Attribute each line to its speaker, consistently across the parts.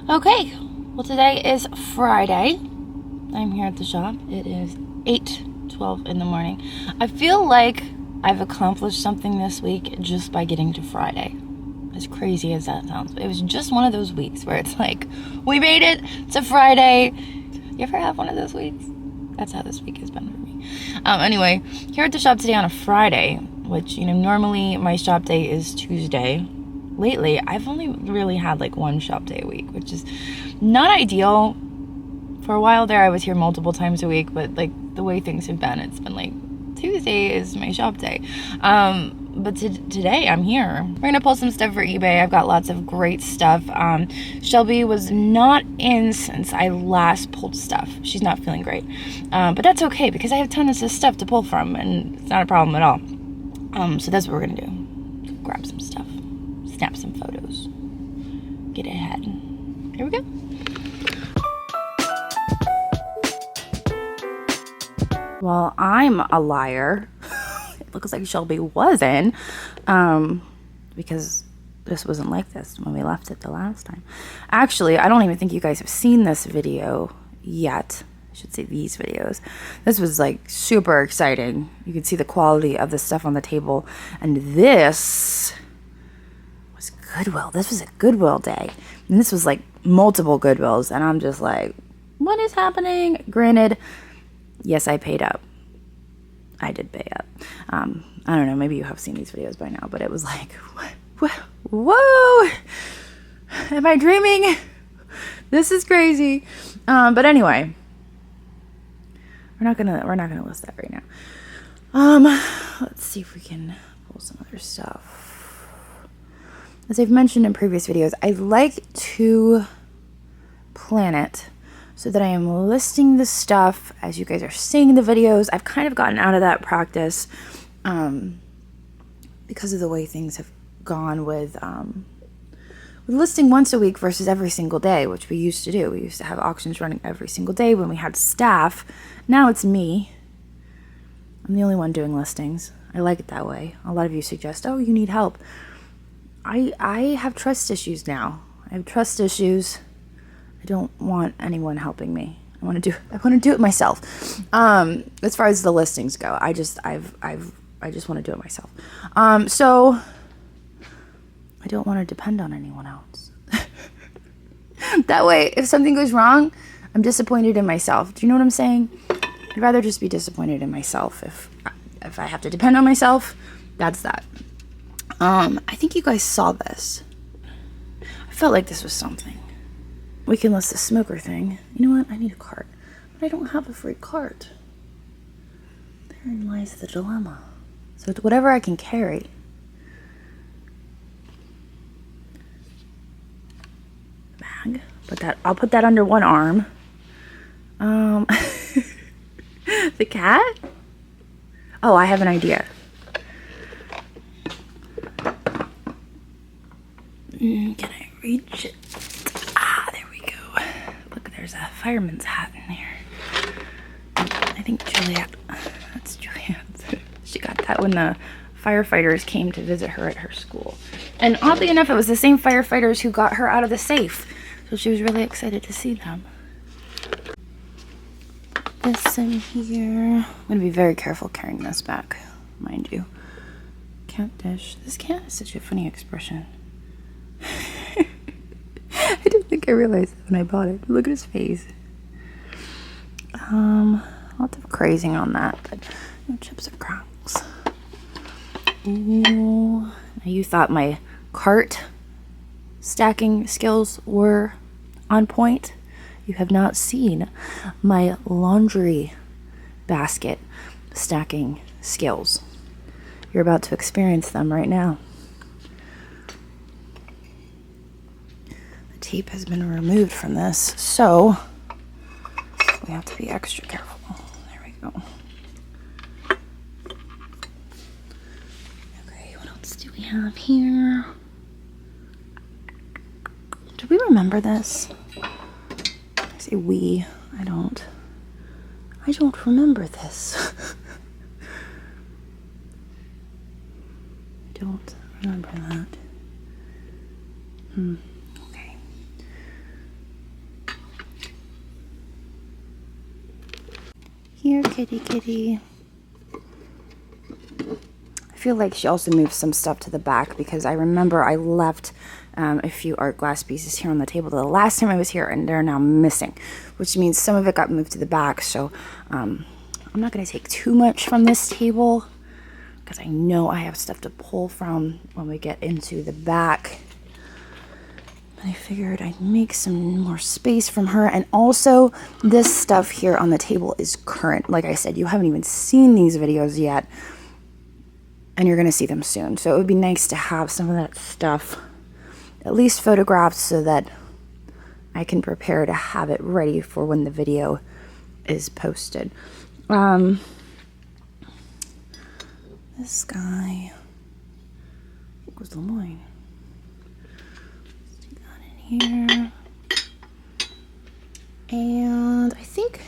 Speaker 1: Okay, well today is Friday. I'm here at the shop. It is 8:12 in the morning. I feel like I've accomplished something this week just by getting to Friday. As crazy as that sounds. It was just one of those weeks where it's like, we made it to Friday. You ever have one of those weeks? That's how this week has been for me. Anyway, here at the shop today on a Friday, which, normally my shop day is Tuesday. Lately, I've only really had like one shop day a week, which is not ideal. For a while there, I was here multiple times a week, but like the way things have been, it's been like Tuesday is my shop day. But today I'm here. We're gonna pull some stuff for eBay. I've got lots of great stuff. Shelby was not in since I last pulled stuff. She's not feeling great, but that's okay because I have tons of stuff to pull from, and it's not a problem at all. So that's what we're gonna do. Grab some stuff, snap some photos, get ahead. Here we go. Well, I'm a liar. It looks like Shelby wasn't, because this wasn't like this when we left it the last time. Actually, I don't even think you guys have seen this video yet. I should say these videos. This was like super exciting. You could see the quality of the stuff on the table. And this was Goodwill. This was a Goodwill day. And this was like multiple Goodwills. And I'm just like, what is happening? Granted, yes, I paid up. I did pay up. I don't know, maybe you have seen these videos by now, but it was like, whoa, am I dreaming? This is crazy. But anyway, we're not gonna list that right now. Let's see if we can pull some other stuff. As I've mentioned in previous videos, I like to plan it so that I am listing the stuff as you guys are seeing the videos. I've kind of gotten out of that practice because of the way things have gone with listing once a week versus every single day, which we used to do. We used to have auctions running every single day when we had staff. Now it's me. I'm the only one doing listings. I like it that way. A lot of you suggest, oh, you need help. I have trust issues now. I have trust issues. I don't want anyone helping me. I want to do it myself. As far as the listings go, I just want to do it myself. So I don't want to depend on anyone else. That way, if something goes wrong, I'm disappointed in myself. Do you know what I'm saying? I'd rather just be disappointed in myself. If I have to depend on myself, that's that. I think you guys saw this. I felt like this was something. We can list the smoker thing. You know what? I need a cart. But I don't have a free cart. Therein lies the dilemma. So it's whatever I can carry. Bag. I'll put that under one arm. The cat? Oh, I have an idea. Can I reach it? There we go. Look, there's a fireman's hat in there. I think that's Juliet's. She got that when the firefighters came to visit her at her school. And oddly enough, it was the same firefighters who got her out of the safe. So she was really excited to see them. This in here. I'm going to be very careful carrying this back, mind you. Cat dish. This cat has such a funny expression. I didn't think I realized that when I bought it. Look at his face. Lots of crazing on that, but no chips or cracks. Ooh. Now you thought my cart stacking skills were on point. You have not seen my laundry basket stacking skills. You're about to experience them right now. Tape has been removed from this, so we have to be extra careful. There we go. Okay, what else do we have here? Do we remember this? I say we. I don't remember this. I don't remember that. Okay. here, kitty, kitty. I feel like she also moved some stuff to the back because I remember I left a few art glass pieces here on the table the last time I was here, and they're now missing, which means some of it got moved to the back. So I'm not going to take too much from this table because I know I have stuff to pull from when we get into the back. But I figured I'd make some more space from her. And also, this stuff here on the table is current. Like I said, you haven't even seen these videos yet, and you're going to see them soon. So it would be nice to have some of that stuff at least photographed so that I can prepare to have it ready for when the video is posted. This guy, I think was Lemoyne. Stick that in here. And I think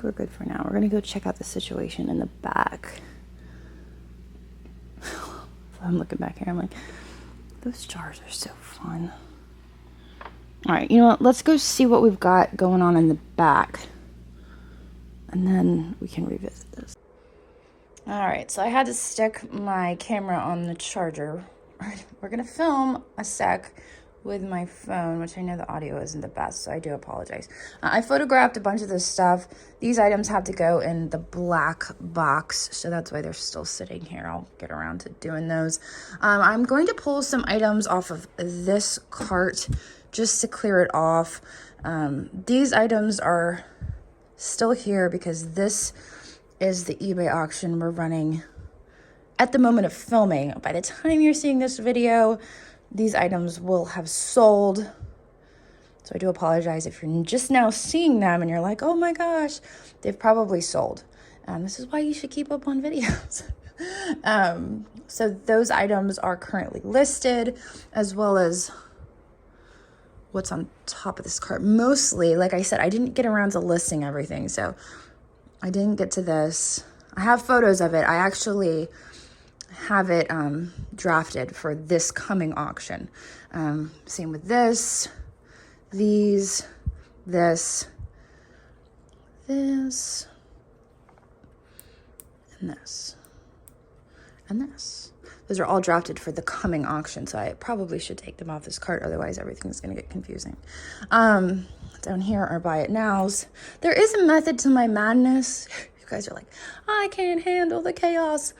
Speaker 1: we're good for now. We're gonna go check out the situation in the back. I'm looking back here, I'm like, those jars are so fun. All right, you know what? Let's go see what we've got going on in the back, and then we can revisit this. All right, so I had to stick my camera on the charger. We're gonna film a sec with my phone, which I know the audio isn't the best, so I do apologize. I photographed a bunch of this stuff. These items have to go in the black box, so that's why they're still sitting here. I'll get around to doing those. I'm going to pull some items off of this cart just to clear it off. These items are still here because this is the eBay auction we're running at the moment of filming. By the time you're seeing this video, these items will have sold. So I do apologize if you're just now seeing them and you're like, oh my gosh, they've probably sold. This is why you should keep up on videos. So those items are currently listed, as well as what's on top of this cart. Mostly, like I said, I didn't get around to listing everything, so I didn't get to this. I have photos of it. I actually have it drafted for this coming auction. Same with this, these, this, and this, and this. Those are all drafted for the coming auction, so I probably should take them off this cart, otherwise everything's gonna get confusing. Down here are buy it nows. There is a method to my madness. You guys are like, I can't handle the chaos.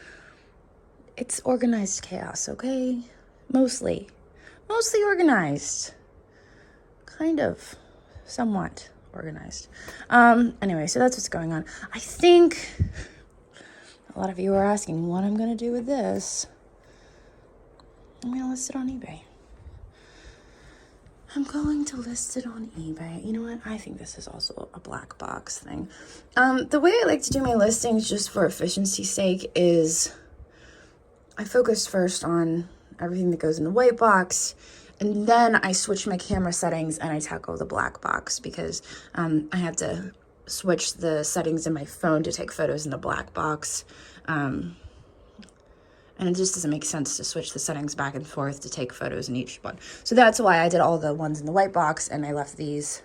Speaker 1: It's organized chaos, okay? Mostly organized. Kind of, somewhat organized. Anyway, so that's what's going on. I think a lot of you are asking what I'm gonna do with this. I'm gonna list it on eBay. I'm going to list it on eBay. You know what? I think this is also a black box thing. The way I like to do my listings, just for efficiency's sake, is I focus first on everything that goes in the white box, and then I switch my camera settings and I tackle the black box, because I have to switch the settings in my phone to take photos in the black box. And it just doesn't make sense to switch the settings back and forth to take photos in each one. So that's why I did all the ones in the white box and I left these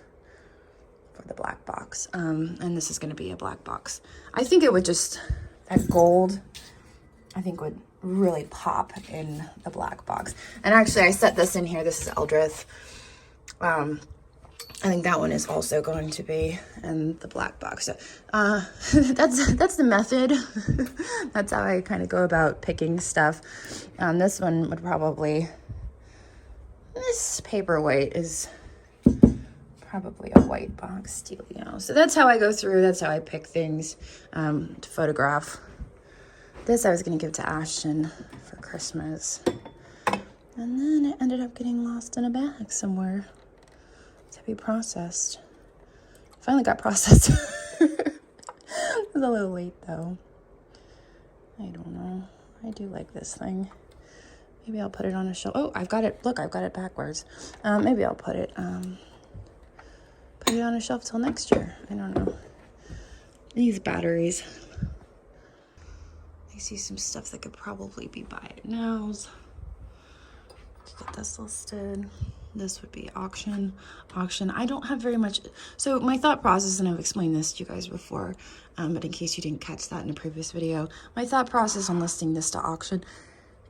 Speaker 1: for the black box. And this is gonna be a black box. I think it would just, that gold, I think would really pop in the black box. And actually I set this in here. This is Eldrith. I think that one is also going to be in the black box. So, that's the method. That's how I kind of go about picking stuff. This one would probably, this paperweight is probably a white box dealio. So that's how I go through. That's how I pick things to photograph. This I was going to give to Ashton for Christmas. And then it ended up getting lost in a bag somewhere to be processed. Finally got processed. It was a little late though. I don't know. I do like this thing. Maybe I'll put it on a shelf. Oh, I've got it. Look, I've got it backwards. Maybe I'll put it on a shelf till next year. I don't know. These batteries. I see some stuff that could probably be buy it nows. Let's get this listed. This would be auction. I don't have very much. So my thought process, and I've explained this to you guys before, but in case you didn't catch that in a previous video, my thought process on listing this to auction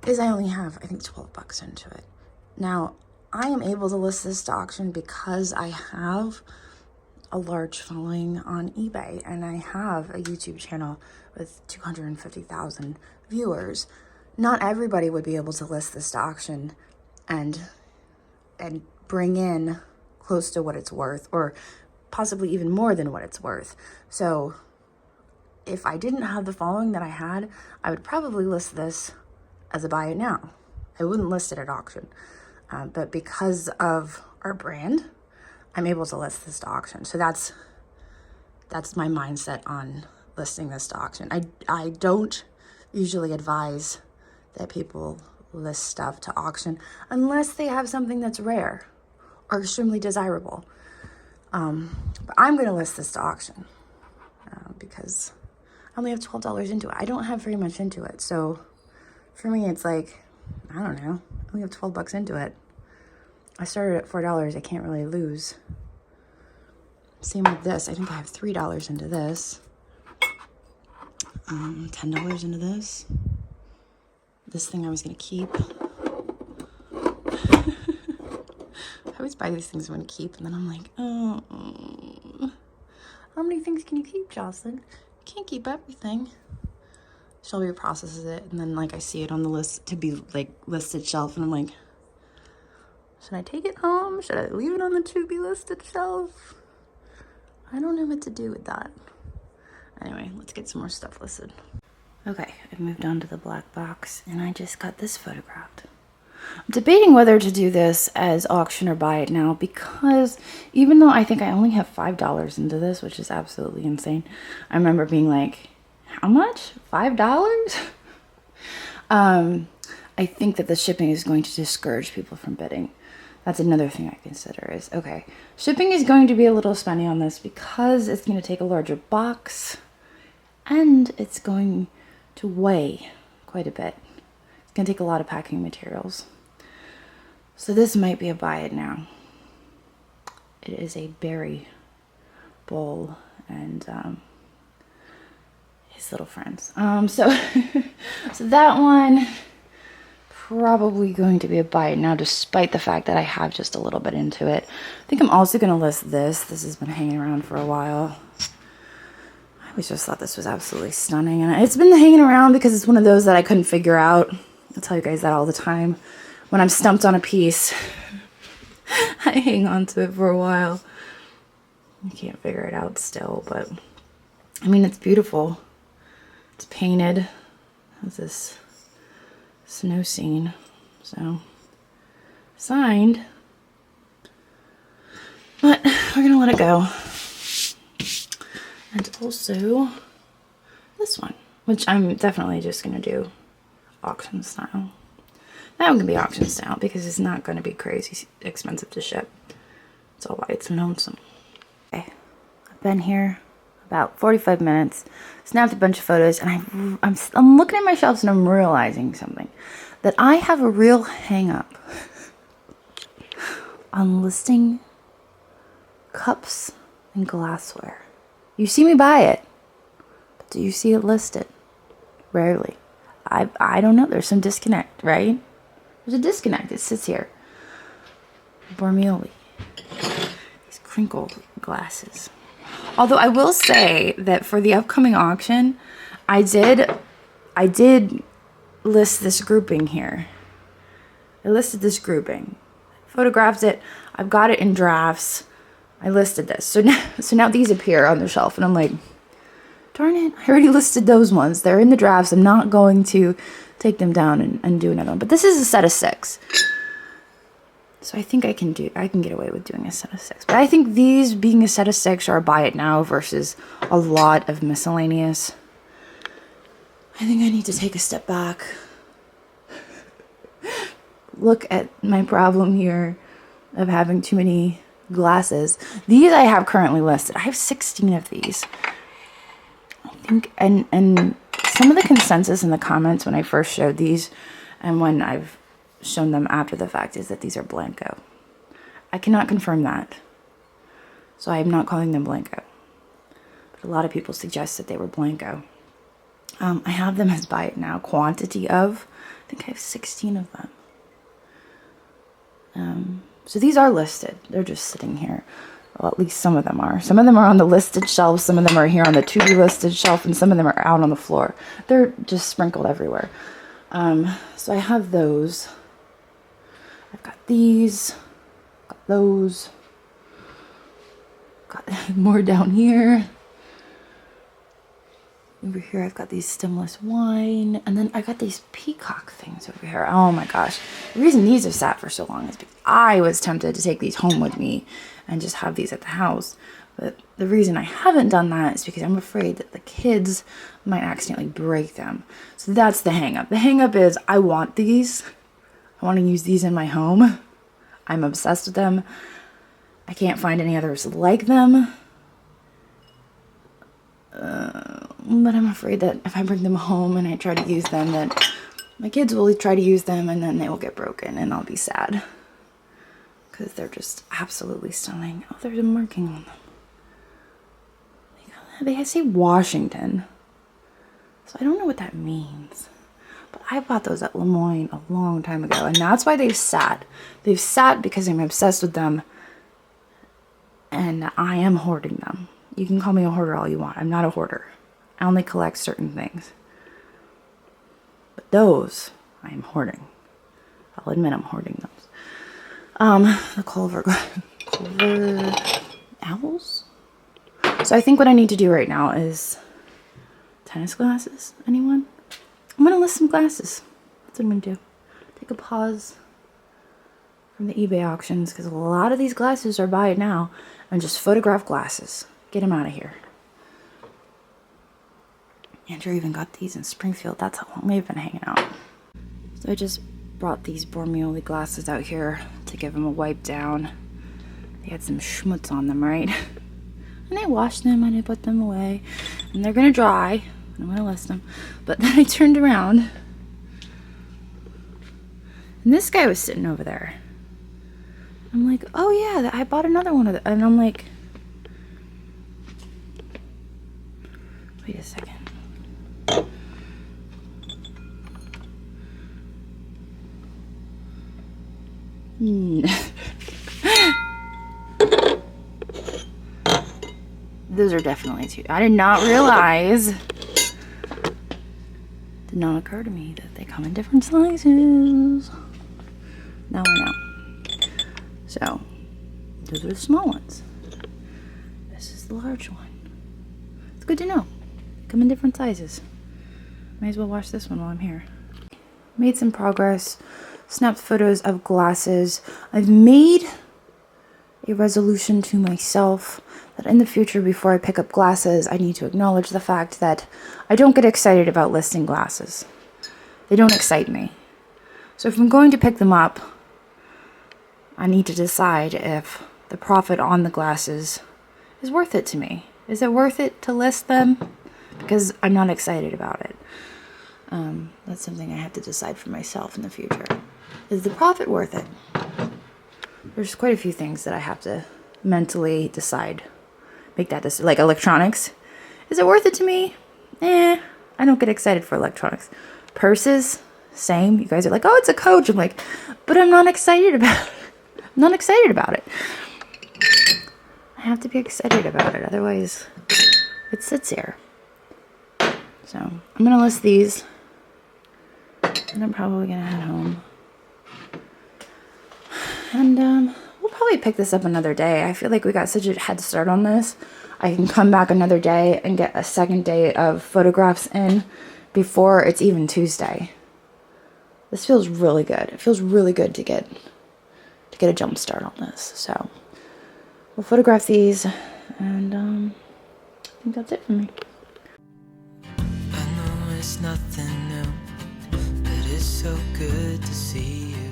Speaker 1: is I only have, I think, 12 bucks into it. Now, I am able to list this to auction because I have a large following on eBay and I have a YouTube channel with 250,000 viewers. Not everybody would be able to list this to auction and bring in close to what it's worth, or possibly even more than what it's worth. So if I didn't have the following that I had, I would probably list this as a buy it now. I wouldn't list it at auction. But because of our brand, I'm able to list this to auction. So that's my mindset on listing this to auction. I don't usually advise that people list stuff to auction unless they have something that's rare or extremely desirable. But I'm going to list this to auction because I only have $12 into it. I don't have very much into it. So for me, it's like, I don't know, I only have 12 bucks into it. I started at $4. I can't really lose. Same with this. I think I have $3 into this. $10 into this. This thing I was going to keep. I always buy these things I want to keep, and then I'm like, oh, how many things can you keep, Jocelyn? You can't keep everything. Shelby processes it, and then like I see it on the list to be like listed shelf, and I'm like, should I take it home? Should I leave it on the to be listed shelf? I don't know what to do with that. Anyway, let's get some more stuff listed. Okay, I've moved on to the black box, and I just got this photographed. I'm debating whether to do this as auction or buy it now, because even though I think I only have $5 into this, which is absolutely insane, I remember being like, how much? $5? I think that the shipping is going to discourage people from bidding. That's another thing I consider is, okay, shipping is going to be a little spendy on this because it's going to take a larger box and it's going to weigh quite a bit. It's going to take a lot of packing materials. So this might be a buy it now. It is a berry bowl and his little friends. So that one probably going to be a buy it now, despite the fact that I have just a little bit into it. I think I'm also going to list this. This has been hanging around for a while. I always just thought this was absolutely stunning, and it's been hanging around because it's one of those that I couldn't figure out. I tell you guys that all the time. When I'm stumped on a piece, I hang on to it for a while. I can't figure it out still, but I mean, it's beautiful. It's painted. It has this snow scene. So, signed. But we're going to let it go. And also this one, which I'm definitely just going to do auction style. That one can be auction style because it's not going to be crazy expensive to ship. It's all why it's lonesome. Okay, I've been here about 45 minutes, snapped a bunch of photos, and I'm looking at my shelves and I'm realizing something. That I have a real hang up on listing cups and glassware. You see me buy it, but do you see it listed? Rarely. I don't know. There's some disconnect, right? There's a disconnect. It sits here. Bormioli. These crinkled glasses. Although I will say that for the upcoming auction, I did list this grouping here. I listed this grouping. Photographed it. I've got it in drafts. I listed this. So now these appear on the shelf, and I'm like, darn it, I already listed those ones. They're in the drafts. I'm not going to take them down and do another one. But this is a set of 6. So I think I can get away with doing a set of 6. But I think these being a set of 6 are a buy it now versus a lot of miscellaneous. I think I need to take a step back. Look at my problem here of having too many glasses. These I have currently listed. I have 16 of these. I think, and some of the consensus in the comments when I first showed these and when I've shown them after the fact is that these are Blanco. I cannot confirm that. So I am not calling them Blanco. But a lot of people suggest that they were Blanco. I have them as buy it now quantity of. I think I have 16 of them. So these are listed. They're just sitting here. Well, at least some of them are. Some of them are on the listed shelf. Some of them are here on the to be listed shelf. And some of them are out on the floor. They're just sprinkled everywhere. So I have those. I've got these. Got those. Got more down here. Over here I've got these stemless wine, and then I got these peacock things over here. Oh my gosh. The reason these have sat for so long is because I was tempted to take these home with me and just have these at the house. But the reason I haven't done that is because I'm afraid that the kids might accidentally break them. So that's the hang up. The hang up is I want these. I want to use these in my home. I'm obsessed with them. I can't find any others like them. But I'm afraid that if I bring them home and I try to use them, that my kids will try to use them and then they will get broken and I'll be sad. Because they're just absolutely stunning. Oh, there's a marking on them. They say Washington. So I don't know what that means. But I bought those at Lemoyne a long time ago. And that's why they've sat. They've sat because I'm obsessed with them. And I am hoarding them. You can call me a hoarder all you want. I'm not a hoarder. I only collect certain things. But those, I am hoarding. I'll admit I'm hoarding those. The Culver owls? So I think what I need to do right now is tennis glasses. Anyone? I'm going to list some glasses. That's what I'm going to do. Take a pause from the eBay auctions because a lot of these glasses are buy it now and just photograph glasses. Get them out of here. Andrew even got these in Springfield. That's how long they've been hanging out. So I just brought these Bormioli glasses out here to give them a wipe down. They had some schmutz on them, right? And I washed them and I put them away. And they're going to dry. I'm going to list them. But then I turned around. And this guy was sitting over there. I'm like, oh yeah, I bought another one of them. And I'm like, wait a second. Those are definitely two. I did not realize. Did not occur to me that they come in different sizes. Now I know. So, those are the small ones. This is the large one. It's good to know. They come in different sizes. Might as well watch this one while I'm here. Made some progress. Snapped photos of glasses. I've made a resolution to myself that in the future, before I pick up glasses, I need to acknowledge the fact that I don't get excited about listing glasses. They don't excite me. So if I'm going to pick them up, I need to decide if the profit on the glasses is worth it to me. Is it worth it to list them? Because I'm not excited about it. That's something I have to decide for myself in the future. Is the profit worth it? There's quite a few things that I have to mentally decide. Make that decision. Like electronics. Is it worth it to me? I don't get excited for electronics. Purses, same. You guys are like, oh, it's a Coach. I'm like, but I'm not excited about it. I'm not excited about it. I have to be excited about it. Otherwise, it sits here. So, I'm going to list these. And I'm probably going to head home. And we'll probably pick this up another day. I feel like we got such a head start on this. I can come back another day and get a second day of photographs in before it's even Tuesday. This feels really good. It feels really good to get a jump start on this. So we'll photograph these, and I think that's it for me.
Speaker 2: I know it's nothing new, but it's so good to see you.